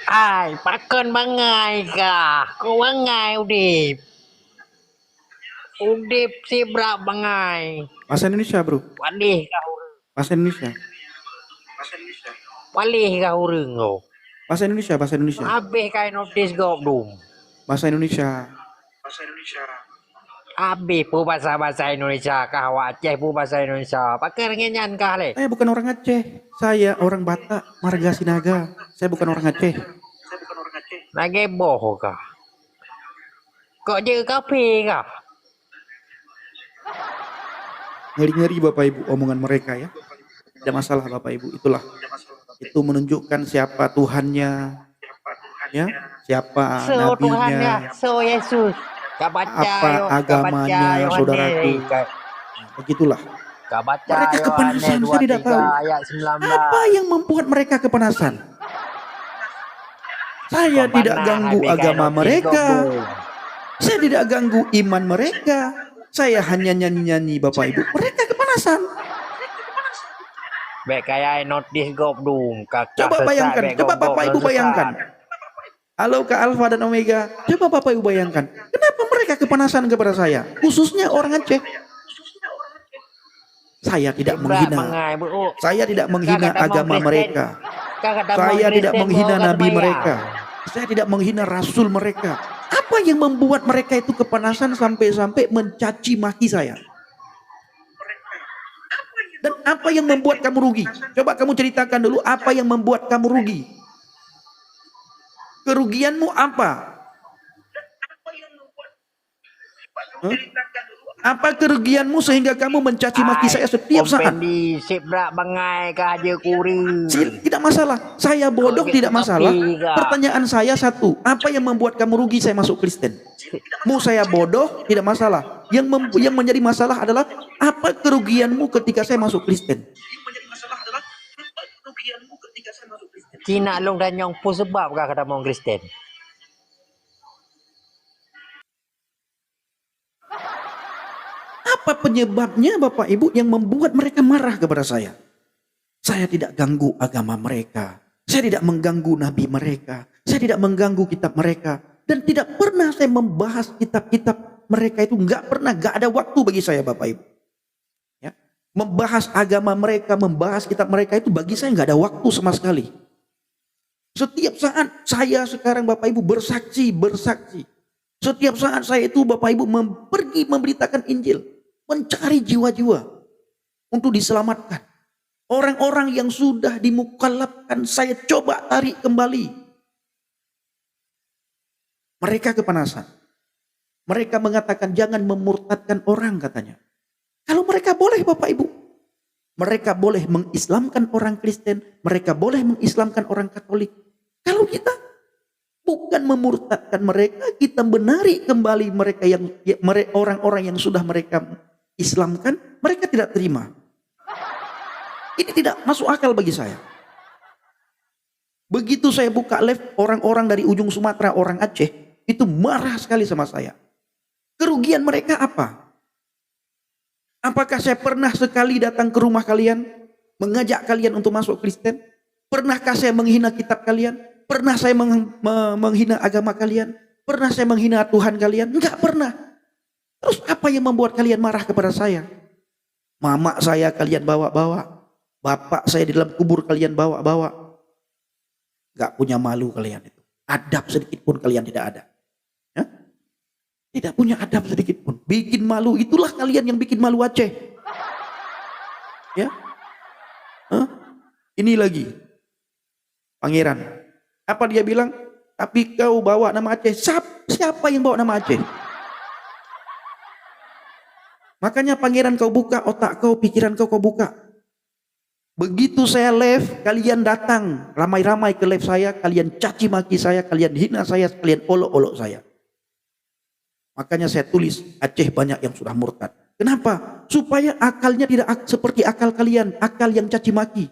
Ai, pakan bangai kah? Kau bangai udip. Udip si brak bangai. Bahasa Indonesia, bro. Walih kah urang? Bahasa Indonesia. Walih kah urang kau? Bahasa Indonesia, bahasa Indonesia. Habis kain notis gop dum. Bahasa Indonesia. Habis pu bahasa Indonesia kah awak Aceh pu bahasa Indonesia. Pakai ngenyan kah le? Saya bukan orang Aceh. Saya orang Batak, Marga Sinaga. Saya bukan orang Aceh. Lagi boh kah? Kok je kafe kah? Ngeri-ngeri Bapak Ibu omongan mereka ya. Tidak masalah Bapak Ibu, itulah. Itu menunjukkan siapa Tuhannya, ya, siapa So Tuhan ya, nabinya, so Yesus. Kau baca apa yuk, agamanya, saudaraku. Nah, begitulah. Kau baca Mereka kepanasan, saya tidak tahu. ayat 19. Apa yang membuat mereka kepanasan? Saya tidak ganggu agama mereka. Saya tidak ganggu iman mereka. Saya hanya nyanyi-nyanyi Bapak Ibu. Mereka kepanasan. Baik kayak notis gop dum. Coba bayangkan, coba Bapak Ibu bayangkan. Halo ke Alfa dan Omega. Coba Bapak Ibu bayangkan. Kenapa mereka kepanasan kepada saya? Khususnya orang Aceh. Saya tidak menghina. Saya tidak menghina agama mereka. Saya tidak menghina nabi mereka. Saya tidak menghina rasul mereka. Apa yang membuat mereka itu kepanasan sampai-sampai mencaci maki saya? Dan apa yang membuat kamu rugi? Coba kamu ceritakan dulu apa yang membuat kamu rugi. Kerugianmu apa? Huh? Apa kerugianmu sehingga kamu mencaci maki saya setiap saat? Tidak masalah. Saya bodoh tidak masalah. Pertanyaan saya satu. Apa yang membuat kamu rugi saya masuk Kristen? Mau saya bodoh tidak masalah. Yang menjadi masalah adalah apa kerugianmu ketika saya masuk Kristen? Cina long dan yang pun sebab kata mau Kristen. Apa penyebabnya Bapak Ibu yang membuat mereka marah kepada saya? Saya tidak ganggu agama mereka. Saya tidak mengganggu nabi mereka. Saya tidak mengganggu kitab mereka. Dan tidak pernah saya membahas kitab-kitab mereka itu. Nggak pernah, nggak ada waktu bagi saya Bapak Ibu. Ya. Membahas agama mereka, membahas kitab mereka itu bagi saya nggak ada waktu sama sekali. Setiap saat saya sekarang Bapak Ibu bersaksi. Setiap saat saya itu Bapak Ibu pergi memberitakan Injil. Mencari jiwa-jiwa untuk diselamatkan. Orang-orang yang sudah dimukallafkan saya coba tarik kembali. Mereka kepanasan. Mereka mengatakan jangan memurtadkan orang katanya. Kalau mereka boleh Bapak Ibu. Mereka boleh mengislamkan orang Kristen. Mereka boleh mengislamkan orang Katolik. Kalau kita bukan memurtadkan mereka, kita benari kembali mereka yang orang-orang yang sudah mereka islamkan, mereka tidak terima. Ini tidak masuk akal bagi saya. Begitu saya buka live, orang-orang dari ujung Sumatera, orang Aceh, itu marah sekali sama saya. Kerugian mereka apa? Apakah saya pernah sekali datang ke rumah kalian, mengajak kalian untuk masuk Kristen? Pernahkah saya menghina kitab kalian? Pernah saya menghina agama kalian? Pernah saya menghina Tuhan kalian? Enggak pernah. Terus apa yang membuat kalian marah kepada saya? Mama saya kalian bawa-bawa. Bapak saya di dalam kubur kalian bawa-bawa. Enggak punya malu kalian itu. Adab sedikit pun kalian tidak ada. Ya? Tidak punya adab sedikit pun. Bikin malu, itulah kalian yang bikin malu Aceh. Ya? Ini lagi. Pangeran. Apa dia bilang? Tapi kau bawa nama Aceh. Siapa yang bawa nama Aceh? Makanya pangeran kau buka otak kau, pikiran kau buka. Begitu saya live, kalian datang ramai-ramai ke live saya, kalian caci maki saya, kalian hina saya, kalian olok-olok saya. Makanya saya tulis Aceh banyak yang sudah murtad. Kenapa? Supaya akalnya tidak seperti akal kalian, akal yang caci maki.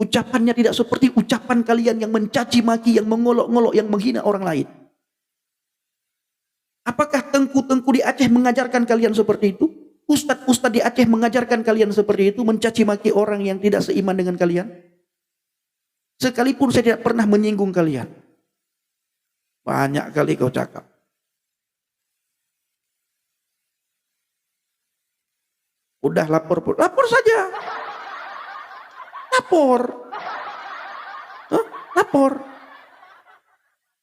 Ucapannya tidak seperti ucapan kalian yang mencaci maki, yang mengolok-ngolok, yang menghina orang lain. Apakah tengku-tengku di Aceh mengajarkan kalian seperti itu? Ustadz-ustadz di Aceh mengajarkan kalian seperti itu, mencaci maki orang yang tidak seiman dengan kalian? Sekalipun saya tidak pernah menyinggung kalian. Banyak kali kau cakap. Udah lapor, lapor saja. Lapor. Hah? Lapor.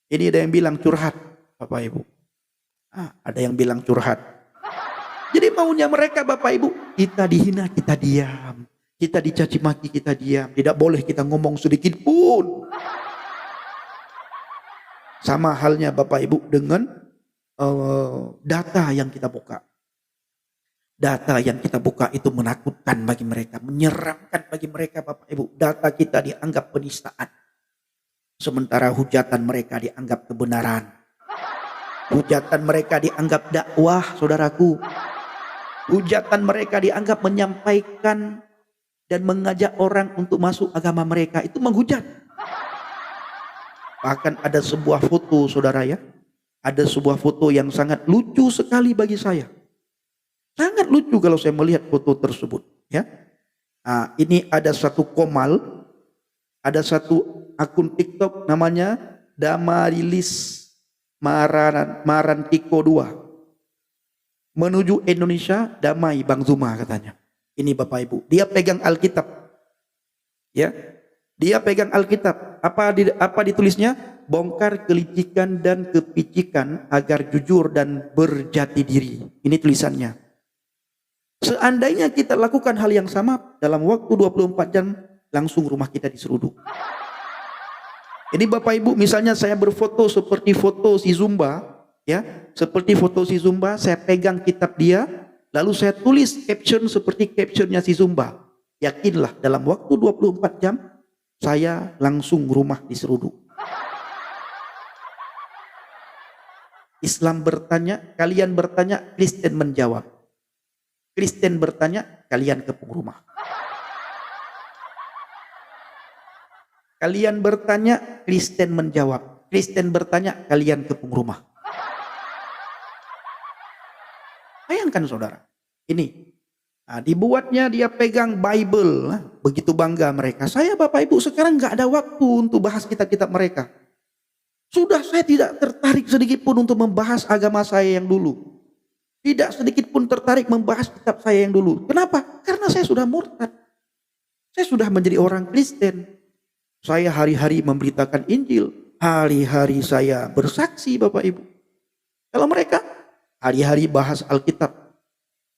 Ini ada yang bilang curhat, Bapak Ibu. Ada yang bilang curhat. Jadi maunya mereka Bapak Ibu, kita dihina, kita diam. Kita dicaci maki, kita diam. Tidak boleh kita ngomong sedikit pun. Sama halnya Bapak Ibu dengan data yang kita buka. Data yang kita buka itu menakutkan bagi mereka, menyeramkan bagi mereka Bapak Ibu. Data kita dianggap penistaan. Sementara hujatan mereka dianggap kebenaran. Hujatan mereka dianggap dakwah, saudaraku. Hujatan mereka dianggap menyampaikan dan mengajak orang untuk masuk agama mereka. Itu menghujat. Bahkan ada sebuah foto, saudara ya. Ada sebuah foto yang sangat lucu sekali bagi saya. Sangat lucu kalau saya melihat foto tersebut. Ya, ini ada satu komal, ada satu akun TikTok namanya Damarilis Marantiko 2. Menuju Indonesia damai Bang Zuma katanya. Ini Bapak Ibu, dia pegang Alkitab. Ya, dia pegang Alkitab. Apa ditulisnya? Bongkar kelicikan dan kepicikan agar jujur dan berjati diri. Ini tulisannya. Seandainya kita lakukan hal yang sama dalam waktu 24 jam langsung rumah kita diseruduk. Ini Bapak Ibu, misalnya saya berfoto seperti foto si Zumba, ya, seperti foto si Zumba, saya pegang kitab dia, lalu saya tulis caption seperti captionnya si Zumba. Yakinlah dalam waktu 24 jam saya langsung rumah diseruduk. Islam bertanya, kalian bertanya, Kristen menjawab. Kristen bertanya, kalian kepung rumah. Kalian bertanya, Kristen menjawab. Kristen bertanya, kalian kepung rumah. Bayangkan saudara, ini dibuatnya dia pegang Bible, begitu bangga mereka. Saya Bapak Ibu sekarang nggak ada waktu untuk bahas kitab-kitab mereka. Sudah saya tidak tertarik sedikit pun untuk membahas agama saya yang dulu. Tidak sedikit pun tertarik membahas kitab saya yang dulu. Kenapa? Karena saya sudah murtad. Saya sudah menjadi orang Kristen. Saya hari-hari memberitakan Injil. Hari-hari saya bersaksi Bapak Ibu. Kalau mereka hari-hari bahas Alkitab.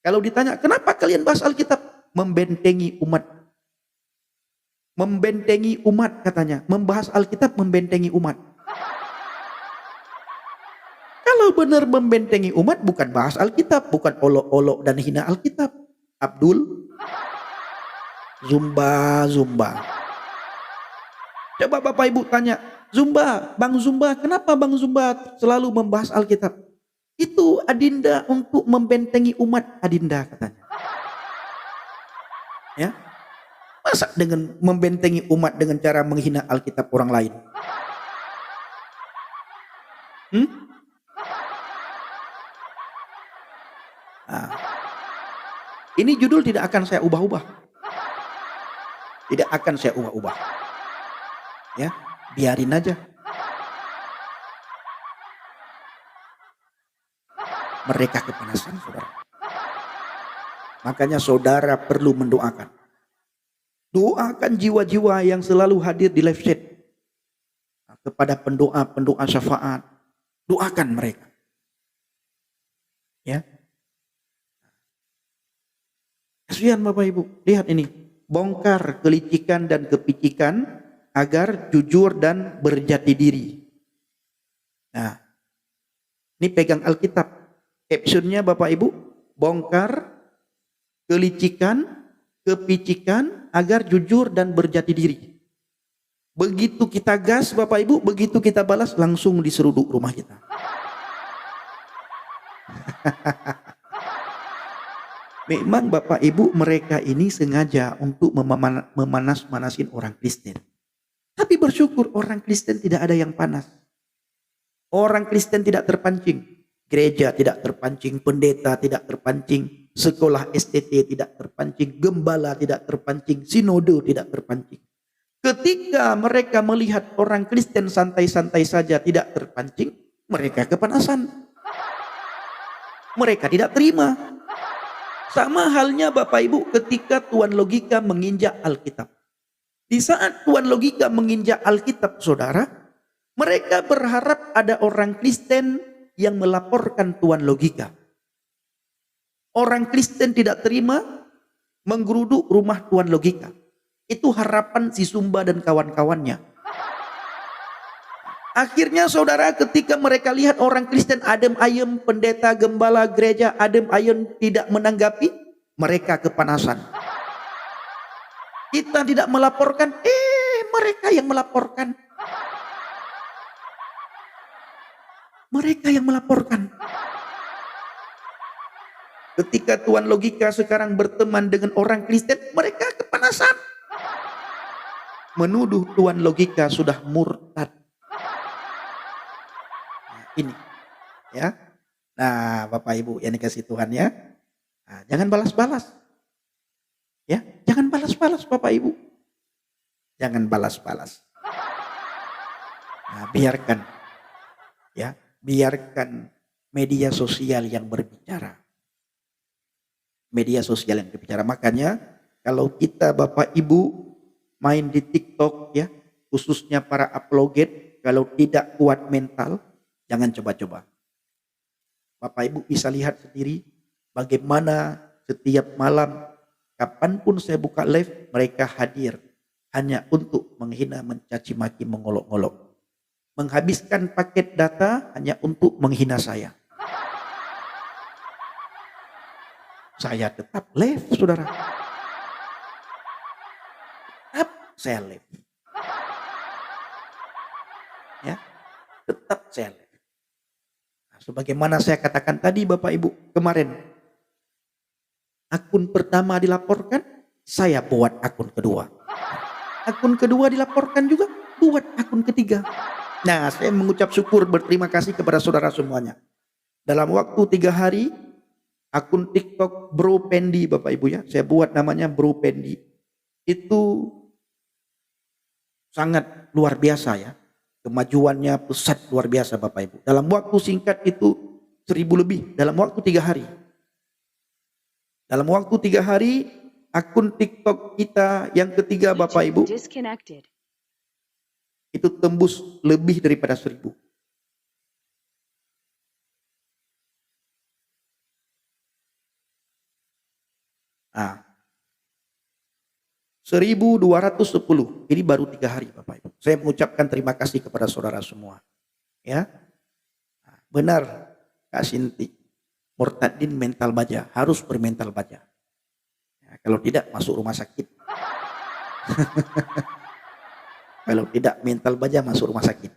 Kalau ditanya, kenapa kalian bahas Alkitab? Membentengi umat. Membentengi umat katanya. Membahas Alkitab membentengi umat. Kalau benar membentengi umat, bukan bahas Alkitab, bukan olok-olok dan hina Alkitab. Abdul, Zumba. Coba Bapak Ibu tanya, Bang Zumba, kenapa Bang Zumba selalu membahas Alkitab? Itu adinda untuk membentengi umat, adinda katanya. Ya, masa dengan membentengi umat dengan cara menghina Alkitab orang lain? Ini judul tidak akan saya ubah-ubah. Tidak akan saya ubah-ubah. Ya, biarin aja. Mereka kepanasan, saudara. Makanya saudara perlu mendoakan. Doakan jiwa-jiwa yang selalu hadir di live chat. Kepada pendoa syafaat. Doakan mereka. Ya. Kasihan Bapak Ibu, lihat ini. Bongkar kelicikan dan kepicikan agar jujur dan berjati diri. Nah, ini pegang Alkitab. Captionnya Bapak Ibu, bongkar kelicikan, kepicikan agar jujur dan berjati diri. Begitu kita gas Bapak Ibu, begitu kita balas langsung diseruduk rumah kita. Memang Bapak Ibu mereka ini sengaja untuk memanas-manasin orang Kristen. Tapi bersyukur orang Kristen tidak ada yang panas. Orang Kristen tidak terpancing. Gereja tidak terpancing, pendeta tidak terpancing, sekolah STT tidak terpancing, gembala tidak terpancing, sinode tidak terpancing. Ketika mereka melihat orang Kristen santai-santai saja tidak terpancing, Mereka kepanasan. Mereka tidak terima. Sama halnya Bapak Ibu ketika Tuan Logika menginjak Alkitab. Di saat Tuan Logika menginjak Alkitab, saudara, mereka berharap ada orang Kristen yang melaporkan Tuan Logika. Orang Kristen tidak terima menggeruduk rumah Tuan Logika. Itu harapan si Sumba dan kawan-kawannya. Akhirnya saudara, ketika mereka lihat orang Kristen adem ayem, pendeta, gembala, gereja adem ayem tidak menanggapi, mereka kepanasan. Kita tidak melaporkan, mereka yang melaporkan. Mereka yang melaporkan. Ketika Tuan Logika sekarang berteman dengan orang Kristen, mereka kepanasan. Menuduh Tuan Logika sudah murtad. Ini ya. Nah, Bapak Ibu yang dikasih Tuhan ya. Nah, jangan balas-balas. Ya, jangan balas-balas Bapak Ibu. Jangan balas-balas. Nah, biarkan ya, biarkan media sosial yang berbicara. Media sosial yang berbicara. Makanya kalau kita Bapak Ibu main di TikTok ya, khususnya para apologet, kalau tidak kuat mental, jangan coba-coba. Bapak Ibu bisa lihat sendiri bagaimana setiap malam, kapanpun saya buka live, mereka hadir hanya untuk menghina, mencaci maki, mengolok-olok. Menghabiskan paket data hanya untuk menghina saya. Saya tetap live, saudara. Tetap saya live. Ya, tetap saya live. Sebagaimana saya katakan tadi Bapak Ibu kemarin, akun pertama dilaporkan, saya buat akun kedua. Akun kedua dilaporkan juga, buat akun ketiga. Nah, saya mengucap syukur, berterima kasih kepada saudara semuanya. Dalam waktu 3 hari, akun TikTok Bro Pendi Bapak Ibu ya, saya buat namanya Bro Pendi. Itu sangat luar biasa ya. Kemajuannya pesat luar biasa Bapak Ibu. Dalam waktu singkat itu 1000 lebih. Dalam waktu 3 hari. Dalam waktu 3 hari akun TikTok kita yang ketiga Bapak Ibu itu tembus lebih daripada 1000. Nah, 1210. Ini baru 3 hari Bapak Ibu. Saya mengucapkan terima kasih kepada saudara semua. Ya. Nah, benar Kak Sinti. Murtadin mental baja, harus bermental baja. Ya, kalau tidak masuk rumah sakit. Kalau tidak mental baja masuk rumah sakit.